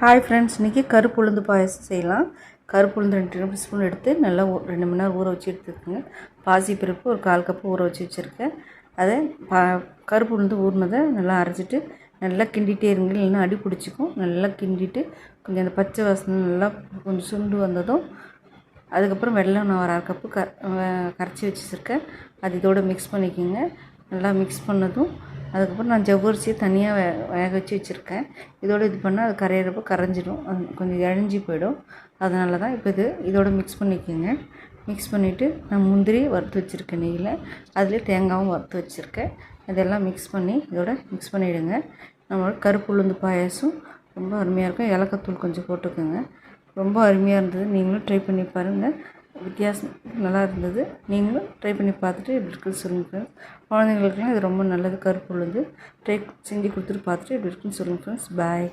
Hi friends, இன்றைக்கி கருப்பு உளுந்து பாயசம் செய்யலாம். கருப்பு உளுந்து 2 டேபிள் ஸ்பூன் எடுத்து நல்லா 2 மணி நேரம் ஊற வச்சு எடுத்துக்கோங்க. பாசிப்பருப்பு ஒரு 1/4 கப்பு ஊற வச்சு வச்சுருக்கேன். அதை கருப்பு உளுந்து ஊறினதை நல்லா அரைச்சிட்டு நல்லா கிண்டிகிட்டே இருங்க, இல்லைன்னா அடி பிடிச்சிக்கும். நல்லா கிண்டிட்டு கொஞ்சம் அந்த பச்சை வாசனை நல்லா கொஞ்சம் சுண்டு வந்ததும் அதுக்கப்புறம் வெல்லம் நான் ஒரு 1/2 கப்பு கரைச்சி வச்சுருக்கேன். அது இதோடு மிக்ஸ் பண்ணிக்கோங்க. நல்லா மிக்ஸ் பண்ணதும் அதுக்கப்புறம் நான் ஜவ்வரிசியை தனியாக வேக வச்சு வச்சுருக்கேன். இதோடு இது பண்ணால் அது கரையிறப்போ கரைஞ்சிடும், அது கொஞ்சம் இழஞ்சி போயிடும். அதனால தான் இப்போ இதோடு மிக்ஸ் பண்ணிக்கோங்க. மிக்ஸ் பண்ணிவிட்டு நான் முந்திரி வறுத்து வச்சுருக்கேன் நெய்யில், அதில் தேங்காயும் வறுத்து வச்சுருக்கேன். இதெல்லாம் மிக்ஸ் பண்ணி இதோட மிக்ஸ் பண்ணிவிடுங்க. நம்மளோட கருப்பு உளுந்து பாயாசம் ரொம்ப அருமையாக இருக்கும். ஏலக்காய்த்தூள் கொஞ்சம் போட்டுக்கோங்க. ரொம்ப அருமையாக இருந்தது. நீங்களும் ட்ரை பண்ணி பாருங்கள். வித்தியாசம் நல்லா இருந்தது. நீங்களும் ட்ரை பண்ணி பார்த்துட்டு எப்படி இருக்குன்னு சொல்லுங்கள் ஃப்ரெண்ட்ஸ். குழந்தைங்களுக்குலாம் இது ரொம்ப நல்லது. கருப்பு உளுந்து ட்ரை செஞ்சு கொடுத்துட்டு பார்த்துட்டு எப்படி இருக்குன்னு சொல்லுங்கள் ஃப்ரெண்ட்ஸ். பாய்.